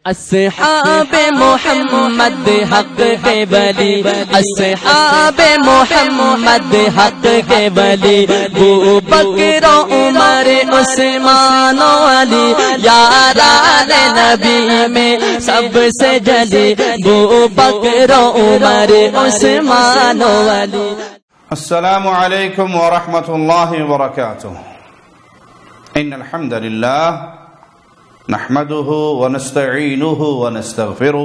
اصحاب محمد حق کے ولی، اصحاب محمد حق کے ولی، ابو بکر عمر عثمان علی، یاران نبی میں سب سے جلی، ابو بکر عمر عثمان علی۔ السلام علیکم ورحمۃ اللہ وبرکاتہ۔ ان الحمد للہ نحمده ونستعينه ونستغفره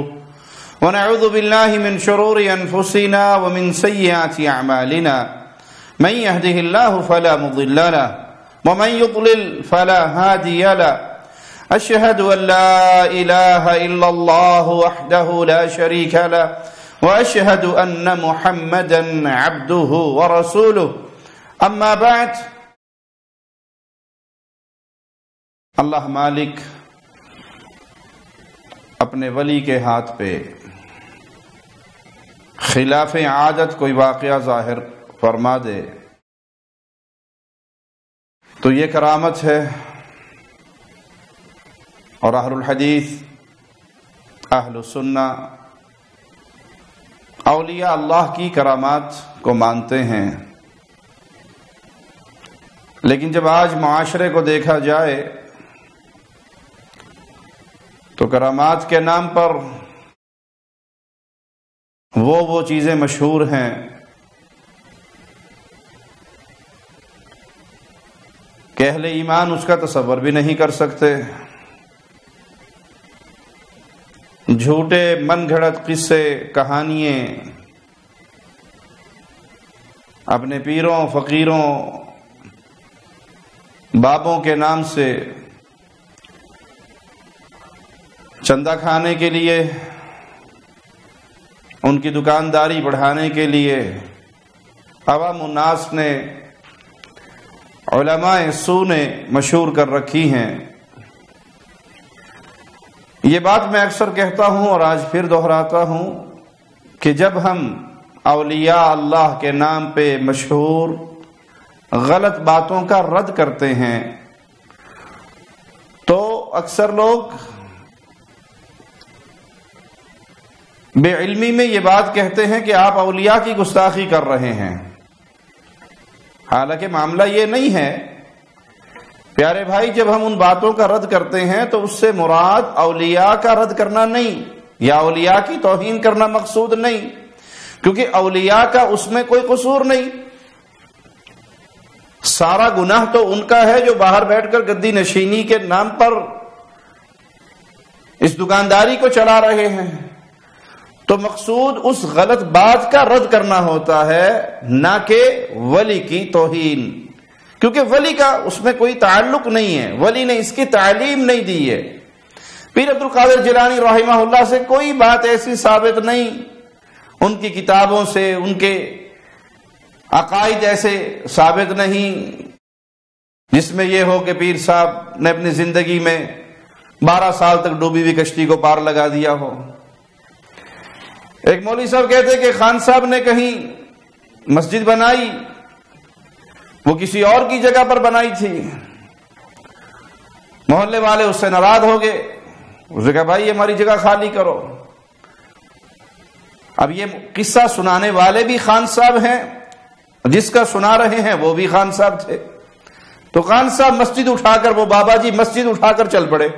ونعوذ بالله من شرور أنفسنا ومن سيئات أعمالنا، من يهده الله فلا مضل له ومن يضلل فلا هادي له، أشهد أن لا إله إلا الله وحده لا شريك له وأشهد أن محمدا عبده ورسوله، أما بعد۔ اللہ مالک اپنے ولی کے ہاتھ پہ خلاف عادت کوئی واقعہ ظاہر فرما دے تو یہ کرامت ہے، اور اہل الحدیث، اہل السنہ، اولیاء اللہ کی کرامات کو مانتے ہیں۔ لیکن جب آج معاشرے کو دیکھا جائے تو کرامات کے نام پر وہ چیزیں مشہور ہیں کہ اہل ایمان اس کا تصور بھی نہیں کر سکتے۔ جھوٹے من گھڑت قصے، کہانیاں اپنے پیروں، فقیروں، بابوں کے نام سے چندہ کھانے کے لیے، ان کی دکانداری بڑھانے کے لیے عوام الناس نے، علماء سو نے مشہور کر رکھی ہیں۔ یہ بات میں اکثر کہتا ہوں اور آج پھر دہراتا ہوں کہ جب ہم اولیاء اللہ کے نام پہ مشہور غلط باتوں کا رد کرتے ہیں تو اکثر لوگ بے علمی میں یہ بات کہتے ہیں کہ آپ اولیاء کی گستاخی کر رہے ہیں، حالانکہ معاملہ یہ نہیں ہے۔ پیارے بھائی، جب ہم ان باتوں کا رد کرتے ہیں تو اس سے مراد اولیاء کا رد کرنا نہیں یا اولیاء کی توہین کرنا مقصود نہیں، کیونکہ اولیاء کا اس میں کوئی قصور نہیں۔ سارا گناہ تو ان کا ہے جو باہر بیٹھ کر گدی نشینی کے نام پر اس دکانداری کو چلا رہے ہیں۔ تو مقصود اس غلط بات کا رد کرنا ہوتا ہے، نہ کہ ولی کی توہین، کیونکہ ولی کا اس میں کوئی تعلق نہیں ہے، ولی نے اس کی تعلیم نہیں دی ہے۔ پیر عبد القادر جیلانی رحمہ اللہ سے کوئی بات ایسی ثابت نہیں، ان کی کتابوں سے، ان کے عقائد ایسے ثابت نہیں جس میں یہ ہو کہ پیر صاحب نے اپنی زندگی میں 12 سال تک ڈوبی ہوئی کشتی کو پار لگا دیا ہو۔ ایک مولوی صاحب کہتے کہ خان صاحب نے کہیں مسجد بنائی، وہ کسی اور کی جگہ پر بنائی تھی، محلے والے اس سے ناراض ہو گئے، اس نے کہا بھائی یہ ہماری جگہ خالی کرو۔ اب یہ قصہ سنانے والے بھی خان صاحب ہیں، جس کا سنا رہے ہیں وہ بھی خان صاحب تھے، تو خان صاحب مسجد اٹھا کر، وہ بابا جی مسجد اٹھا کر چل پڑے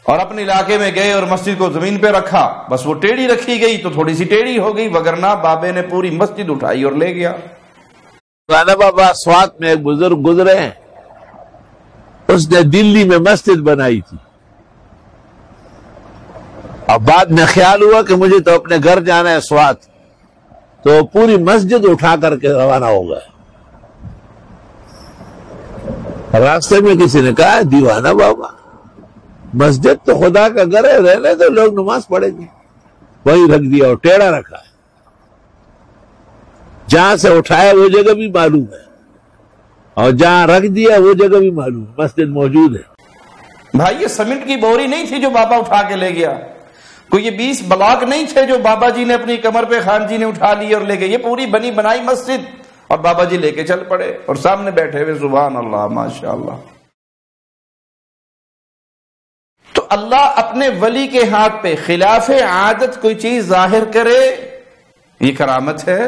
اور اپنے علاقے میں گئے اور مسجد کو زمین پہ رکھا، بس وہ ٹیڑھی رکھی گئی تو تھوڑی سی ٹیڑھی ہو گئی، وگرنہ بابے نے پوری مسجد اٹھائی اور لے گیا۔ رانا بابا سوات میں ایک بزرگ گزرے ہیں، اس نے دلی میں مسجد بنائی تھی، اب بعد میں خیال ہوا کہ مجھے تو اپنے گھر جانا ہے سوات، تو پوری مسجد اٹھا کر کے روانہ ہو گئے۔ راستے میں کسی نے کہا دیوانہ بابا، مسجد تو خدا کا گھر ہے، رہنے تو لوگ نماز پڑھیں گے، وہی رکھ دیا اور ٹیڑھا رکھا ہے، جہاں سے اٹھایا وہ جگہ بھی معلوم ہے اور جہاں رکھ دیا وہ جگہ بھی معلوم ہے، مسجد موجود ہے۔ بھائی یہ سیمنٹ کی بوری نہیں تھی جو بابا اٹھا کے لے گیا، کوئی یہ 20 بلاک نہیں تھے جو بابا جی نے اپنی کمر پہ خان جی نے اٹھا لی اور لے گئے، یہ پوری بنی بنائی مسجد، اور بابا جی لے کے چل پڑے اور سامنے بیٹھے ہوئے، سبحان اللہ، ماشاء اللہ۔ تو اللہ اپنے ولی کے ہاتھ پہ خلاف عادت کوئی چیز ظاہر کرے، یہ کرامت ہے۔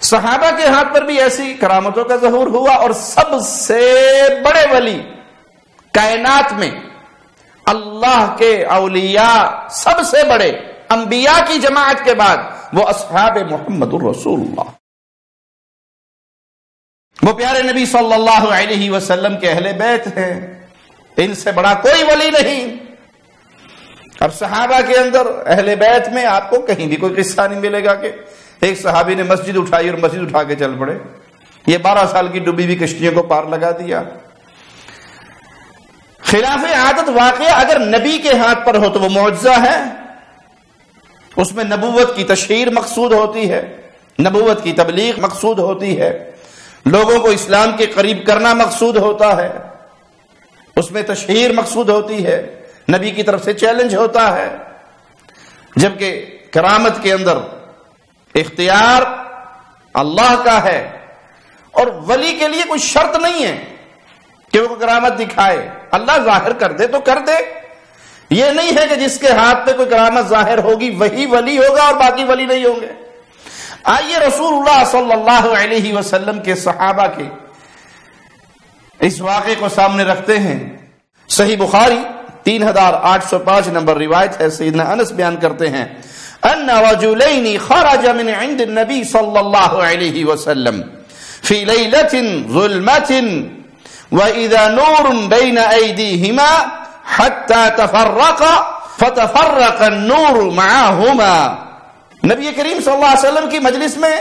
صحابہ کے ہاتھ پر بھی ایسی کرامتوں کا ظہور ہوا، اور سب سے بڑے ولی کائنات میں، اللہ کے اولیاء سب سے بڑے انبیاء کی جماعت کے بعد، وہ اصحاب محمد الرسول اللہ، وہ پیارے نبی صلی اللہ علیہ وسلم کے اہل بیت ہیں، ان سے بڑا کوئی ولی نہیں۔ اب صحابہ کے اندر اہل بیت میں آپ کو کہیں بھی کوئی قصہ نہیں ملے گا کہ ایک صحابی نے مسجد اٹھائی اور مسجد اٹھا کے چل پڑے، یہ 12 سال کی ڈوبی ہوئی کشتیوں کو پار لگا دیا۔ خلاف عادت واقعہ اگر نبی کے ہاتھ پر ہو تو وہ معجزہ ہے، اس میں نبوت کی تشہیر مقصود ہوتی ہے، نبوت کی تبلیغ مقصود ہوتی ہے، لوگوں کو اسلام کے قریب کرنا مقصود ہوتا ہے، اس میں تشہیر مقصود ہوتی ہے، نبی کی طرف سے چیلنج ہوتا ہے۔ جبکہ کرامت کے اندر اختیار اللہ کا ہے، اور ولی کے لیے کوئی شرط نہیں ہے کہ وہ کرامت دکھائے، اللہ ظاہر کر دے تو کر دے۔ یہ نہیں ہے کہ جس کے ہاتھ پہ کوئی کرامت ظاہر ہوگی وہی ولی ہوگا اور باقی ولی نہیں ہوں گے۔ آئیے رسول اللہ صلی اللہ علیہ وسلم کے صحابہ کے اس واقعے کو سامنے رکھتے ہیں۔ صحیح بخاری 3805 نمبر روایت ہے، سیدنا انس بیان کرتے ہیں، ان رجلین خرج من عند النبی صلی اللہ علیہ وسلم فی لیلۃ ظلمۃ واذا نور بین ایدیہما حتی تفرقا فتفرق النور معہما۔ نبی کریم صلی اللہ علیہ وسلم کی مجلس میں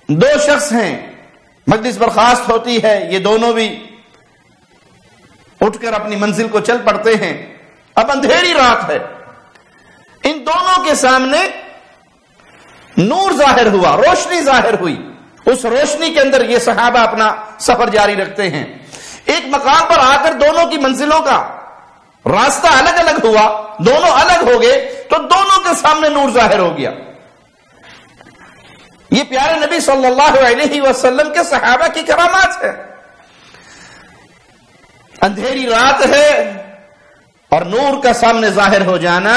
دو شخص ہیں، مجلس برخاست ہوتی ہے، یہ دونوں بھی اٹھ کر اپنی منزل کو چل پڑتے ہیں، اب اندھیری رات ہے، ان دونوں کے سامنے نور ظاہر ہوا، روشنی ظاہر ہوئی، اس روشنی کے اندر یہ صحابہ اپنا سفر جاری رکھتے ہیں۔ ایک مقام پر آ کر دونوں کی منزلوں کا راستہ الگ الگ ہوا، دونوں الگ ہو گئے تو دونوں کے سامنے نور ظاہر ہو گیا۔ یہ پیارے نبی صلی اللہ علیہ وسلم کے صحابہ کی کرامات ہے۔ اندھیری رات ہے اور نور کا سامنے ظاہر ہو جانا،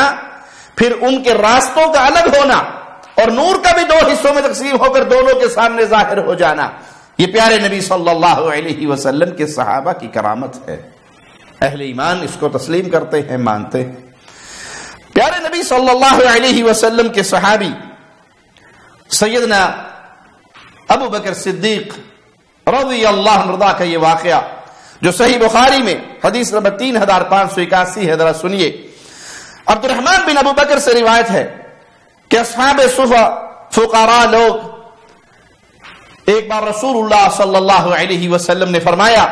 پھر ان کے راستوں کا الگ ہونا اور نور کا بھی دو حصوں میں تقسیم ہو کر دونوں کے سامنے ظاہر ہو جانا، یہ پیارے نبی صلی اللہ علیہ وسلم کے صحابہ کی کرامت ہے۔ اہل ایمان اس کو تسلیم کرتے ہیں، مانتے ہیں۔ پیارے نبی صلی اللہ علیہ وسلم کے صحابی سیدنا ابو بکر صدیق رضی اللہ عنہ کا یہ واقعہ جو صحیح بخاری میں حدیث نمبر 3581 ہے، ذرا سنیے۔ عبد الرحمن بن ابو بکر سے روایت ہے کہ اصحاب صفہ فقراء لوگ ایک بار رسول اللہ صلی اللہ علیہ وسلم نے فرمایا،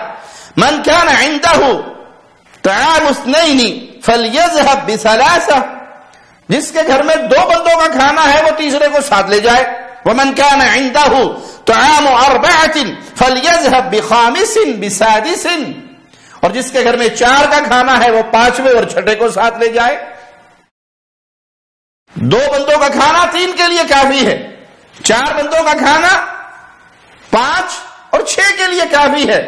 من كان عنده طعام اثنين فليذهب بثلاثة، جس کے گھر میں دو بندوں کا کھانا ہے وہ تیسرے کو ساتھ لے جائے۔ ومن كان عنده طعام أربعة فليذهب بخامس بسادس، اور جس کے گھر میں 4 کا کھانا ہے وہ 5ویں اور 6ٹھے کو ساتھ لے جائے۔ دو بندوں کا کھانا 3 کے لیے کافی ہے، 4 بندوں کا کھانا 5 اور 6 کے لیے کافی ہے،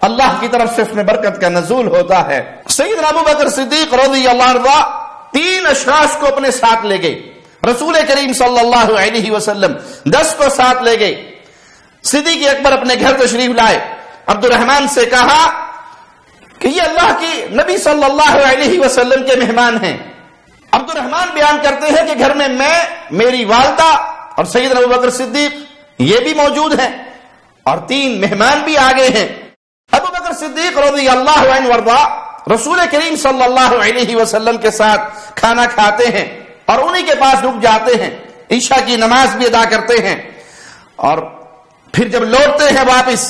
اللہ کی طرف سے اس میں برکت کا نزول ہوتا ہے۔ سیدنا ابو بکر صدیق رضی اللہ عنہ 3 اشخاص کو اپنے ساتھ لے گئے، رسول کریم صلی اللہ علیہ وسلم 10 کو ساتھ لے گئے۔ صدیق اکبر اپنے گھر تشریف لائے، عبد الرحمن سے کہا کہ یہ اللہ کی نبی صلی اللہ علیہ وسلم کے مہمان ہیں۔ عبد الرحمن بیان کرتے ہیں کہ گھر میں میری والدہ اور سیدنا ابو بکر صدیق یہ بھی موجود ہیں اور 3 مہمان بھی آگے ہیں۔ ابو بکر صدیق رضی اللہ عنہ وارضا رسول کریم صلی اللہ علیہ وسلم کے ساتھ کھانا کھاتے ہیں اور انہی کے پاس رک جاتے ہیں، عشاء کی نماز بھی ادا کرتے ہیں، اور پھر جب لوٹتے ہیں واپس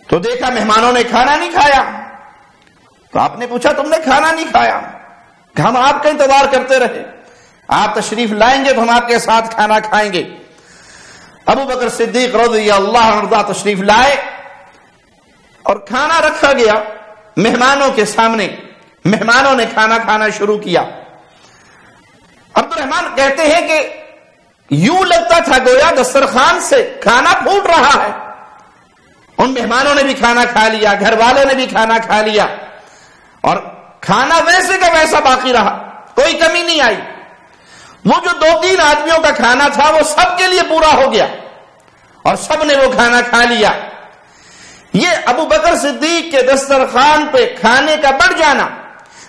تو دیکھا مہمانوں نے کھانا نہیں کھایا، تو آپ نے پوچھا تم نے کھانا نہیں کھایا؟ کہ ہم آپ کا انتظار کرتے رہے، آپ تشریف لائیں گے تو ہم آپ کے ساتھ کھانا کھائیں گے۔ ابو بکر صدیق رضی اللہ عنہ تشریف لائے اور کھانا رکھا گیا مہمانوں کے سامنے، مہمانوں نے کھانا کھانا شروع کیا۔ عبد الرحمن کہتے ہیں کہ یوں لگتا تھا گویا دسترخوان سے کھانا پھوٹ رہا ہے۔ ان مہمانوں نے بھی کھانا کھا لیا، گھر والوں نے بھی کھانا کھا لیا، اور کھانا ویسے کا ویسا باقی رہا، کوئی کمی نہیں آئی۔ وہ جو 2-3 آدمیوں کا کھانا تھا وہ سب کے لیے پورا ہو گیا اور سب نے وہ کھانا کھا لیا۔ یہ ابو بکر صدیق کے دسترخوان پہ کھانے کا بڑھ جانا،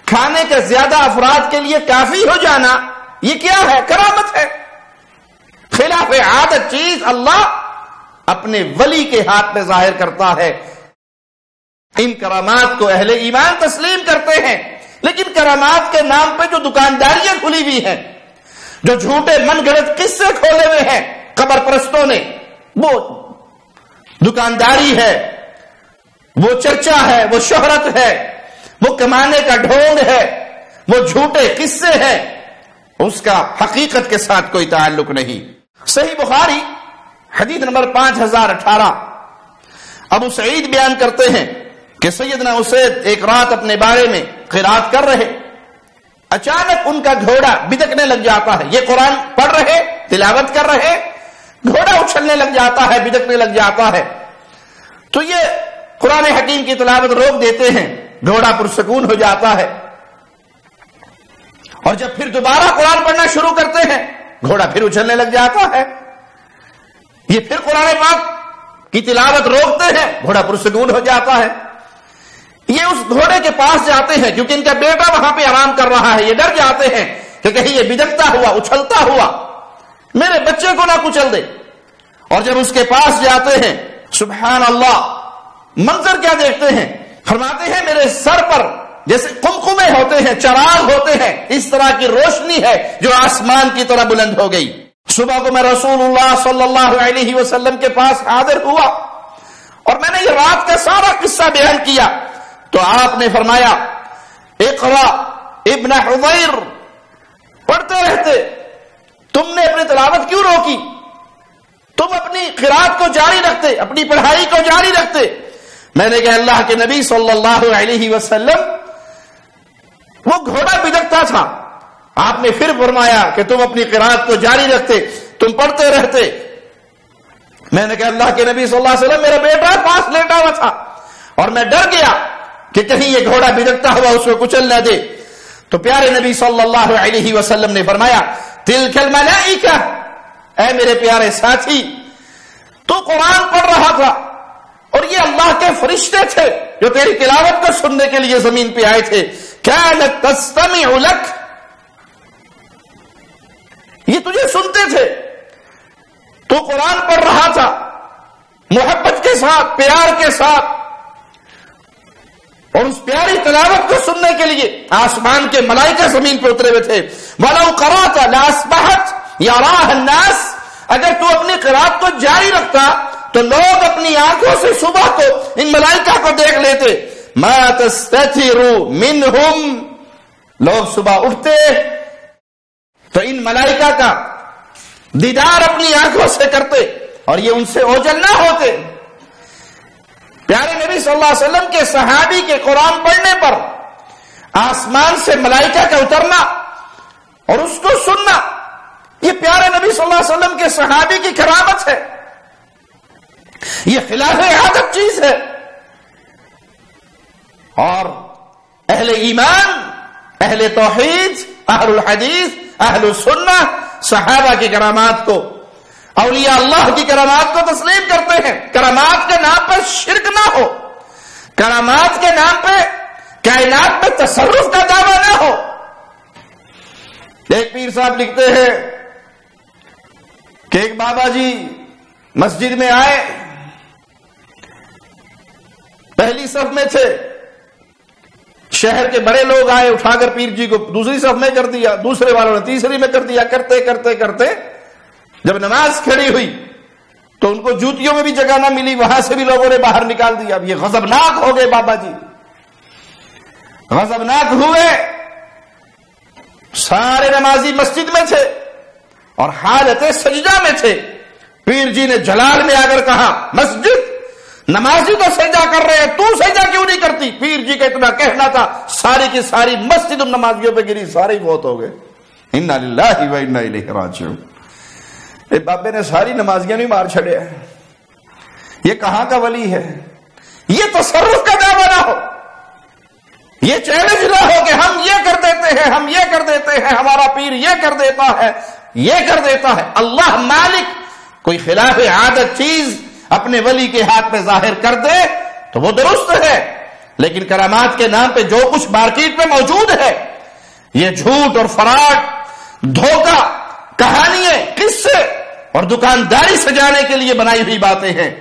کھانے کا زیادہ افراد کے لیے کافی ہو جانا، یہ کیا ہے؟ کرامت ہے۔ خلاف عادت چیز اللہ اپنے ولی کے ہاتھ میں ظاہر کرتا ہے۔ ان کرامات کو اہل ایمان تسلیم کرتے ہیں، لیکن کرامات کے نام پہ جو دکانداریاں کھلی ہوئی ہیں، جو جھوٹے من گھڑت قصے کھولے ہوئے ہیں قبر پرستوں نے، وہ دکانداری ہے، وہ چرچا ہے، وہ شہرت ہے، وہ کمانے کا ڈھونگ ہے، وہ جھوٹے قصے ہیں، اس کا حقیقت کے ساتھ کوئی تعلق نہیں۔ صحیح بخاری حدیث نمبر 5018 ابو سعید بیان کرتے ہیں کہ سیدنا اسید ایک رات اپنے بارے میں قرات کر رہے، اچانک ان کا گھوڑا بدکنے لگ جاتا ہے۔ یہ قرآن پڑھ رہے، تلاوت کر رہے، گھوڑا اچھلنے لگ جاتا ہے، بدکنے لگ جاتا ہے۔ تو یہ قرآن حکیم کی تلاوت روک دیتے ہیں، گھوڑا پرسکون ہو جاتا ہے، اور جب پھر دوبارہ قرآن پڑھنا شروع کرتے ہیں گھوڑا پھر اچھلنے لگ جاتا ہے۔ یہ پھر قرآن پاک کی تلاوت روکتے ہیں، گھوڑا پرسکون ہو جاتا ہے۔ یہ اس گھوڑے کے پاس جاتے ہیں کیونکہ ان کا بیٹا وہاں پہ آرام کر رہا ہے، یہ ڈر جاتے ہیں کہ کہیں یہ بدکتا ہوا، اچھلتا ہوا میرے بچے کو نہ کچل دے۔ اور جب اس کے پاس جاتے ہیں، سبحان اللہ، منظر کیا دیکھتے ہیں؟ فرماتے ہیں میرے سر پر جیسے قمقمے ہوتے ہیں، چراغ ہوتے ہیں، اس طرح کی روشنی ہے جو آسمان کی طرح بلند ہو گئی۔ صبح کو میں رسول اللہ صلی اللہ علیہ وسلم کے پاس حاضر ہوا اور میں نے یہ رات کا سارا قصہ بیان کیا، تو آپ نے فرمایا اقرا ابن حذیر، پڑھتے رہتے، تم نے اپنی تلاوت کیوں روکی؟ تم اپنی قرات کو جاری رکھتے، اپنی پڑھائی کو جاری رکھتے۔ میں نے کہا اللہ کے نبی صلی اللہ علیہ وسلم، وہ گھوڑا بدکتا تھا، آپ نے پھر فرمایا کہ تم اپنی قرات کو جاری رکھتے، تم پڑھتے رہتے۔ میں نے کہا اللہ کے نبی صلی اللہ علیہ وسلم، میرا بیٹا پاس لیٹا ہوا تھا اور میں ڈر گیا کہ کہیں یہ گھوڑا بدکتا ہوا اس کو کچل نہ دے۔ تو پیارے نبی صلی اللہ علیہ وسلم نے فرمایا تلک الملائکہ، اے میرے پیارے ساتھی، تو قرآن پڑھ رہا تھا اور یہ اللہ کے فرشتے تھے جو تیری تلاوت کو سننے کے لیے زمین پہ آئے تھے۔ کانت تستمع لک، یہ تجھے سنتے تھے، تو قرآن پڑھ رہا تھا محبت کے ساتھ، پیار کے ساتھ، اور اس پیاری تلاوت کو سننے کے لیے آسمان کے ملائکہ زمین پہ اترے ہوئے تھے۔ وَلَوْ قَرَأْتَ لَأَصْبَحَتْ يَرَاهَا النَّاسُ، اگر تو اپنی قرات کو جاری رکھتا تو لوگ اپنی آنکھوں سے صبح کو ان ملائکہ کو دیکھ لیتے۔ مَا تَسْتَتِرُ مِنْهُمْ، لوگ صبح اٹھتے تو ان ملائکہ کا دیدار اپنی آنکھوں سے کرتے اور یہ ان سے اوجل نہ ہوتے۔ پیارے نبی صلی اللہ علیہ وسلم کے صحابی کے قرآن پڑھنے پر آسمان سے ملائکہ کا اترنا اور اس کو سننا، یہ پیارے نبی صلی اللہ علیہ وسلم کے صحابی کی کرامت ہے، یہ خلاف عادت چیز ہے۔ اور اہل ایمان، اہل توحید، اہل الحدیث، اہل السنہ صحابہ کی کرامات کو، اولیاء اللہ کی کرامات کو تسلیم کرتے ہیں۔ کرامات کے نام پر شرک نہ ہو، کرامات کے نام پہ کائنات میں تصرف کا دعویٰ نہ ہو۔ ایک پیر صاحب لکھتے ہیں کہ ایک بابا جی مسجد میں آئے، پہلی صف میں تھے، شہر کے بڑے لوگ آئے، اٹھا کر پیر جی کو دوسری صف میں کر دیا، دوسرے والوں نے تیسری میں کر دیا، کرتے کرتے کرتے جب نماز کھڑی ہوئی تو ان کو جوتیوں میں بھی جگہ نہ ملی، وہاں سے بھی لوگوں نے باہر نکال دیا۔ اب یہ غضبناک ہو گئے، بابا جی غضبناک ہوئے۔ سارے نمازی مسجد میں تھے اور حالت سجدہ میں تھے۔ پیر جی نے جلال میں آ کر کہا، مسجد نمازی تو سجدہ کر رہے ہیں، تو سجدہ کیوں نہیں کرتی؟ پیر جی کا اتنا کہنا تھا، ساری کی ساری مسجد ان نمازیوں پہ گری، سارے فوت ہو گئے۔ انا للہ و انا الیہ راجعون۔ بابے نے ساری نمازیاں نہیں مار چھڑے، یہ کہاں کا ولی ہے؟ یہ تصرف کا دعویٰ نہ ہو، یہ چیلنج نہ ہو کہ ہم یہ کر دیتے ہیں، ہم یہ کر دیتے ہیں، ہمارا پیر یہ کر دیتا ہے، یہ کر دیتا ہے۔ اللہ مالک کوئی خلاف عادت چیز اپنے ولی کے ہاتھ میں ظاہر کر دے تو وہ درست ہے، لیکن کرامات کے نام پہ جو کچھ مارکیٹ میں موجود ہے یہ جھوٹ اور فراڈ، دھوکہ، کہانیاں، قصے اور دکانداری سجانے کے لیے بنائی ہوئی باتیں ہیں۔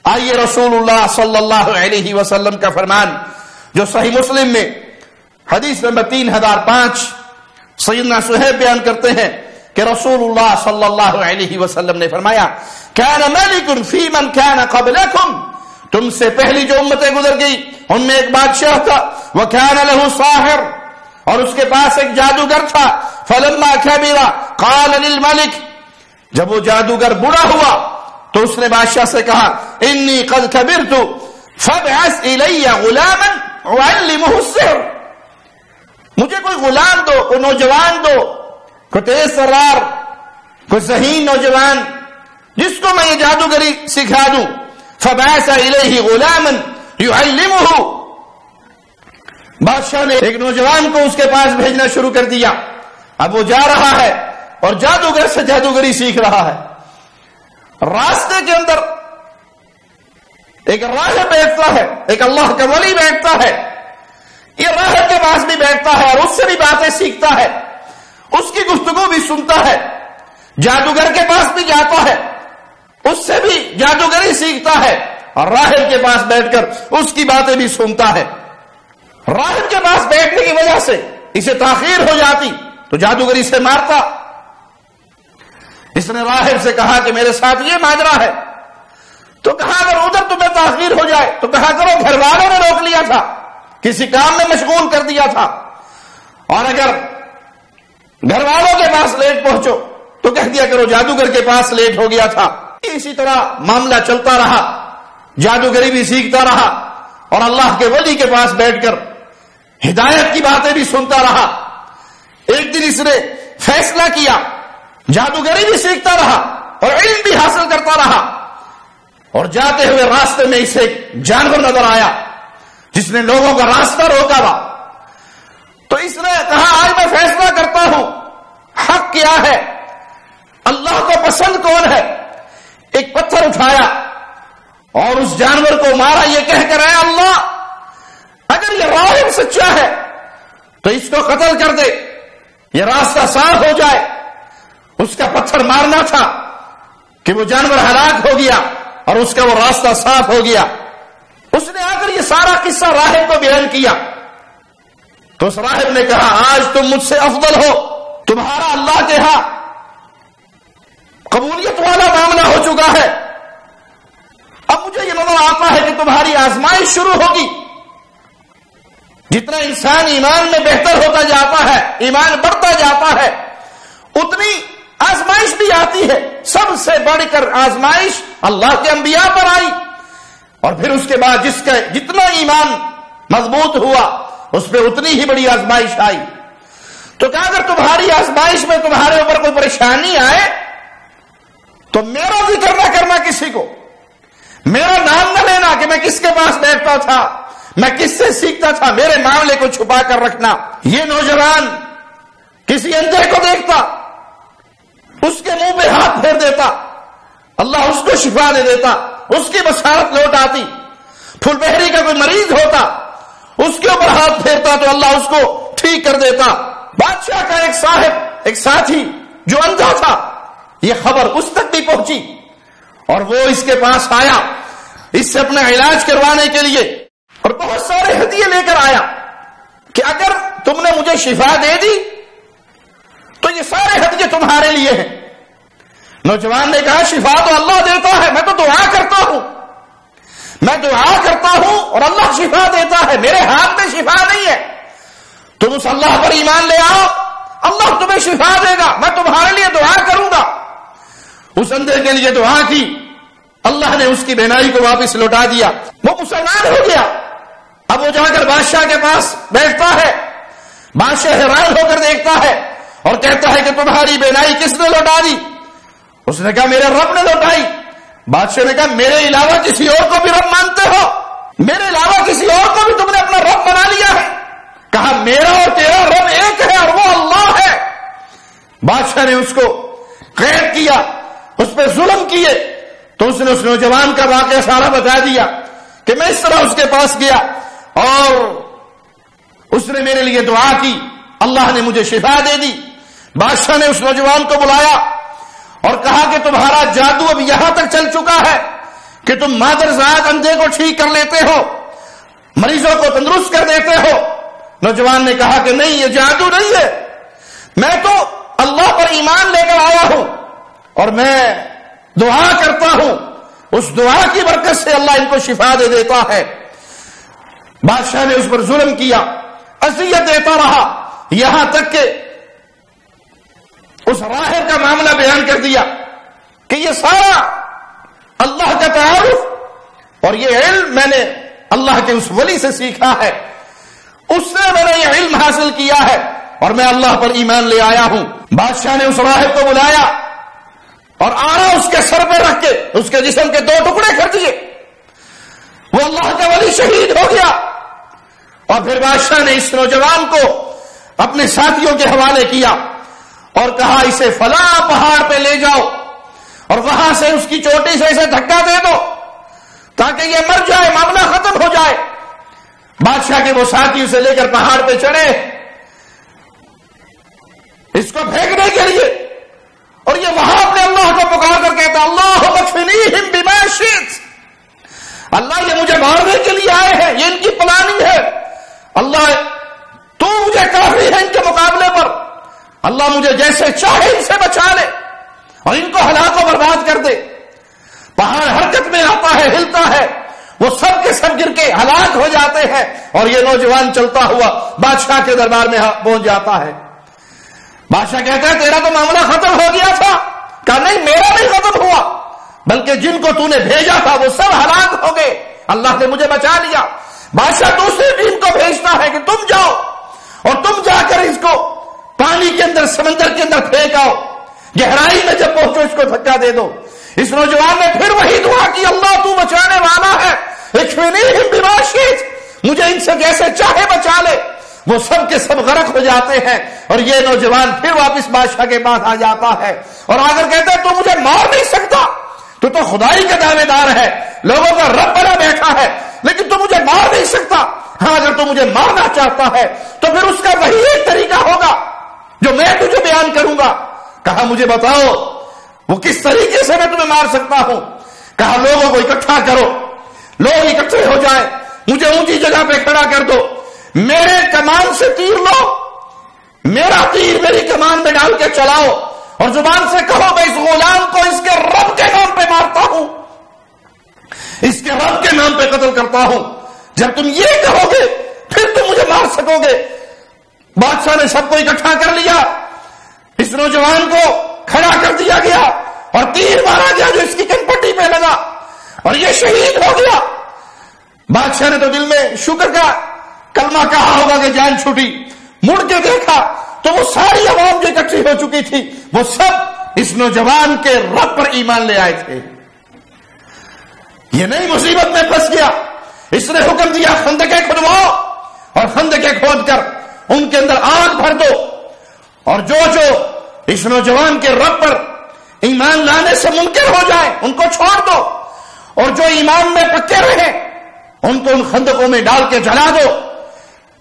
آئیے رسول اللہ صلی اللہ علیہ وسلم کا فرمان جو صحیح مسلم میں حدیث نمبر 3005 سیدنا صہیب بیان کرتے ہیں کہ رسول اللہ صلی اللہ علیہ وسلم نے فرمایا کان ملک فی من کان قبلکم، تم سے پہلی جو امتیں گزر گئی ان میں ایک بادشاہ تھا، وکان له ساحر، اور اس کے پاس ایک جادوگر تھا، فلما کبر قال للملک، جب وہ جادوگر بوڑھا ہوا تو اس نے بادشاہ سے کہا انی قد کبرت فابعث الی غلاما اعلمه السحر، مجھے کوئی غلام دو، کوئی نوجوان دو، کوئی تیز ترار، کوئی ذہین نوجوان جس کو میں یہ جادوگری سکھا دوں۔ فبعث الیہ غلاما یعلمہ، بادشاہ نے ایک نوجوان کو اس کے پاس بھیجنا شروع کر دیا۔ اب وہ جا رہا ہے اور جادوگر سے جادوگری سیکھ رہا ہے۔ راستے کے اندر ایک راہب بیٹھتا ہے، ایک اللہ کا ولی بیٹھتا ہے، یہ راہب کے پاس بھی بیٹھتا ہے اور اس سے بھی باتیں سیکھتا ہے، اس کی گفتگو بھی سنتا ہے، جادوگر کے پاس بھی جاتا ہے، اس سے بھی جادوگری سیکھتا ہے اور راہب کے پاس بیٹھ کر اس کی باتیں بھی سنتا ہے۔ راہب کے پاس بیٹھنے کی وجہ سے اسے تاخیر ہو جاتی تو جادوگری سے مارتا۔ اس نے راہب سے کہا کہ میرے ساتھ یہ ماجرا ہے، تو کہا اگر ادھر تمہیں تاخیر ہو جائے تو کہا کرو گھر والوں نے روک لیا تھا، کسی کام میں مشغول کر دیا تھا، اور اگر گھر والوں کے پاس لیٹ پہنچو تو کہہ دیا کرو جادوگر کے پاس لیٹ ہو گیا تھا۔ اسی طرح معاملہ چلتا رہا، جادوگری بھی سیکھتا رہا اور اللہ کے ولی کے پاس بیٹھ کر ہدایت کی باتیں بھی سنتا رہا۔ ایک دن اس نے فیصلہ کیا، جادوگری بھی سیکھتا رہا اور علم بھی حاصل کرتا رہا، اور جاتے ہوئے راستے میں اسے ایک جانور نظر آیا جس نے لوگوں کا راستہ روکا تھا۔ تو اس نے کہا آج میں فیصلہ کرتا ہوں حق کیا ہے، اللہ کو پسند کون ہے۔ ایک پتھر اٹھایا اور اس جانور کو مارا، یہ کہہ کر اے اللہ اگر یہ راہب سچا ہے تو اس کو قتل کر دے، یہ راستہ صاف ہو جائے۔ اس کا پتھر مارنا تھا کہ وہ جانور ہلاک ہو گیا اور اس کا وہ راستہ صاف ہو گیا۔ اس نے آ کر یہ سارا قصہ راہب کو بیان کیا تو اس راہب نے کہا آج تم مجھ سے افضل ہو، تمہارا اللہ کے ہاں قبولیت والا معاملہ ہو چکا ہے۔ اب مجھے یہ نظر آتا ہے کہ تمہاری آزمائش شروع ہوگی۔ جتنا انسان ایمان میں بہتر ہوتا جاتا ہے، ایمان بڑھتا جاتا ہے، اتنی آزمائش بھی آتی ہے۔ سب سے بڑھ کر آزمائش اللہ کے انبیاء پر آئی، اور پھر اس کے بعد جس کا جتنا ایمان مضبوط ہوا اس پہ اتنی ہی بڑی آزمائش آئی۔ تو کہا اگر تمہاری آزمائش میں تمہارے اوپر کوئی پریشانی آئے تو میرا ذکر نہ کرنا کسی کو، میرا نام نہ لینا کہ میں کس کے پاس بیٹھتا تھا، میں کس سے سیکھتا تھا، میرے معاملے کو چھپا کر رکھنا۔ یہ نوجوان کسی اندھے کو دیکھتا، اس کے منہ پہ ہاتھ پھیر دیتا، اللہ اس کو شفا دے دیتا، اس کی بصارت لوٹ آتی۔ پھول بہری کا کوئی مریض ہوتا، اس کے اوپر ہاتھ پھیرتا تو اللہ اس کو ٹھیک کر دیتا۔ بادشاہ کا ایک صاحب، ایک ساتھی جو اندھا تھا، یہ خبر اس تک بھی پہنچی اور وہ اس کے پاس آیا اس سے اپنا علاج کروانے کے لیے، اور بہت سارے ہدیے لے کر آیا کہ اگر تم نے مجھے شفا دے دی تو یہ سارے ہدیے تمہارے لیے ہیں۔ نوجوان نے کہا شفا تو اللہ دیتا ہے، میں تو دعا کرتا ہوں، میں دعا کرتا ہوں اور اللہ شفا دیتا ہے، میرے ہاتھ میں شفا نہیں ہے۔ تم اس اللہ پر ایمان لے آؤ، اللہ تمہیں شفا دے گا، میں تمہارے لیے دعا کروں گا۔ اس اندھے کے لیے دعا کی، اللہ نے اس کی بینائی کو واپس لوٹا دیا، وہ مسلمان ہو گیا۔ اب وہ جا کر بادشاہ کے پاس بیٹھتا ہے، بادشاہ حیران ہو کر دیکھتا ہے اور کہتا ہے کہ تمہاری بینائی کس نے لوٹا دی؟ اس نے کہا میرے رب نے لوٹائی۔ بادشاہ نے کہا میرے علاوہ کسی اور کو بھی رب مانتے ہو؟ میرے علاوہ کسی اور کو بھی تم نے اپنا رب بنا لیا ہے؟ نے اس کو قید کیا، اس پہ ظلم کیے، تو اس نے اس نوجوان کا واقعہ سارا بتا دیا کہ میں اس طرح اس کے پاس گیا اور اس نے میرے لیے دعا کی، اللہ نے مجھے شفا دے دی۔ بادشاہ نے اس نوجوان کو بلایا اور کہا کہ تمہارا جادو اب یہاں تک چل چکا ہے کہ تم مادرزاد اندھے کو ٹھیک کر لیتے ہو، مریضوں کو تندرست کر دیتے ہو۔ نوجوان نے کہا کہ نہیں، یہ جادو نہیں ہے، میں تو اللہ پر ایمان لے کر آیا ہوں اور میں دعا کرتا ہوں، اس دعا کی برکت سے اللہ ان کو شفا دے دیتا ہے۔ بادشاہ نے اس پر ظلم کیا، اذیت دیتا رہا، یہاں تک کہ اس راہب کا معاملہ بیان کر دیا کہ یہ سارا اللہ کا تعارف اور یہ علم میں نے اللہ کے اس ولی سے سیکھا ہے، اس سے میں نے یہ علم حاصل کیا ہے اور میں اللہ پر ایمان لے آیا ہوں۔ بادشاہ نے اس راہب کو بلایا اور آرا اس کے سر پہ رکھ کے اس کے جسم کے 2 ٹکڑے کر دیے، وہ اللہ کا ولی شہید ہو گیا۔ اور پھر بادشاہ نے اس نوجوان کو اپنے ساتھیوں کے حوالے کیا اور کہا اسے فلاں پہاڑ پہ لے جاؤ اور وہاں سے اس کی چوٹی سے اسے دھکا دے دو تاکہ یہ مر جائے، معاملہ ختم ہو جائے۔ بادشاہ کے وہ ساتھی اسے لے کر پہاڑ پہ چڑھے اس کو پھینکنے کے لیے، اور یہ وہاں اپنے اللہ کو پکار کر کہتا اللہ اکفنیہم بما شئت، اللہ یہ مجھے مارنے کے لیے آئے ہیں، یہ ان کی پلاننگ ہے، اللہ تو مجھے کافی ہے ان کے مقابلے پر، اللہ مجھے جیسے چاہے ان سے بچا لے اور ان کو ہلاک و برباد کر دے۔ پہاڑ حرکت میں آتا ہے، ہلتا ہے، وہ سب کے سب گر کے ہلاک ہو جاتے ہیں اور یہ نوجوان چلتا ہوا بادشاہ کے دربار میں پہنچ جاتا ہے۔ بادشاہ کہتا ہے تیرا تو معاملہ ختم ہو گیا تھا، کہا نہیں میرا نہیں ختم ہوا، بلکہ جن کو تو نے بھیجا تھا وہ سب ہلاک ہو گئے، اللہ نے مجھے بچا لیا۔ بادشاہ دوسری ٹیم کو بھیجتا ہے کہ تم جاؤ اور تم جا کر اس کو پانی کے اندر، سمندر کے اندر پھینک آؤ، گہرائی میں جب پہنچو اس کو دھکا دے دو۔ اس نوجوان نے پھر وہی دعا کی اللہ تو بچانے والا ہے، اکفنیہم بما شئت، مجھے ان سے جیسے چاہے بچا لے۔ وہ سب کے سب غرق ہو جاتے ہیں اور یہ نوجوان پھر واپس بادشاہ کے پاس آ جاتا ہے اور آ کر کہتا ہے تو مجھے مار نہیں سکتا، تو خدائی کا دعوے دار ہے، لوگوں کا رب بنا بیٹھا ہے، لیکن تو مجھے مار نہیں سکتا۔ ہاں اگر تو مجھے مارنا چاہتا ہے تو پھر اس کا وہی ایک طریقہ ہوگا جو میں تجھے بیان کروں گا۔ کہا مجھے بتاؤ وہ کس طریقے سے میں تمہیں مار سکتا ہوں؟ کہا لوگوں کو اکٹھا کرو، لوگ اکٹھے ہو جائیں، مجھے اونچی جگہ پہ کھڑا کر دو، میرے کمان سے تیر لو، میرا تیر میری کمان میں ڈال کے چلاؤ اور زبان سے کہو میں اس غلام کو اس کے رب کے نام پہ مارتا ہوں، اس کے رب کے نام پہ قتل کرتا ہوں۔ جب تم یہ کہو گے پھر تم مجھے مار سکو گے۔ بادشاہ نے سب کو اکٹھا کر لیا، اس نوجوان کو کھڑا کر دیا گیا اور تیر مارا گیا جو اس کی کنپٹی پہ لگا اور یہ شہید ہو گیا۔ بادشاہ نے تو دل میں شکر کا کلمہ کہا ہوگا کہ جان چھوٹی، مڑ کے دیکھا تو وہ ساری عوام جو اکٹھی ہو چکی تھی وہ سب اس نوجوان کے رب پر ایمان لے آئے تھے۔ یہ نئی مصیبت میں پھنس گیا، اس نے حکم دیا خندقیں کھدواؤ اور خندقیں کھود کر ان کے اندر آگ بھر دو اور جو اس نوجوان کے رب پر ایمان لانے سے منکر ہو جائے ان کو چھوڑ دو، اور جو ایمان میں پکے رہے ان کو ان خندقوں میں ڈال کے جلا دو۔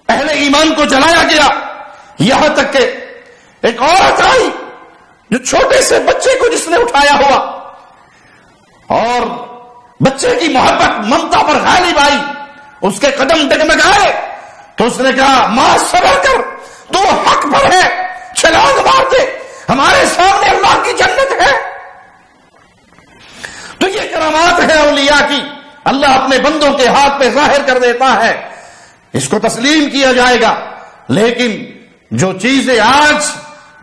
اہل ایمان کو جلایا گیا، یہاں تک کہ ایک عورت آئی جو چھوٹے سے بچے کو جس نے اٹھایا ہوا اور بچے کی محبت ممتا پر غالب آئی، اس کے قدم ڈگمگائے تو اس نے کہا ماں صبر کر، تو حق پر ہے، چھلانگ مار دے، ہمارے سامنے اللہ کی جنت ہے۔ تو یہ کرامات ہے اولیاء کی، اللہ اپنے بندوں کے ہاتھ پہ ظاہر کر دیتا ہے، اس کو تسلیم کیا جائے گا۔ لیکن جو چیزیں آج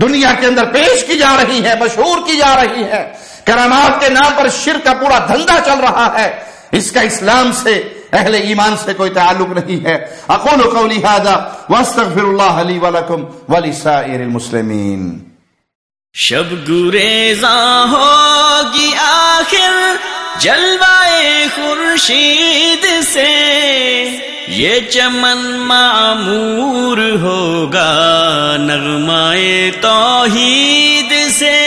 دنیا کے اندر پیش کی جا رہی ہے، مشہور کی جا رہی ہے، کرامات کے نام پر شرک کا پورا دھندا چل رہا ہے، اس کا اسلام سے، اہل ایمان سے کوئی تعلق نہیں ہے۔ اقول قولی ھذا واستغفر اللہ لی ولکم ولسائر المسلمین۔ شب گریزاں ہوگی آخر جلوائے خورشید سے، یہ چمن معمور ہوگا نغمائے توحید سے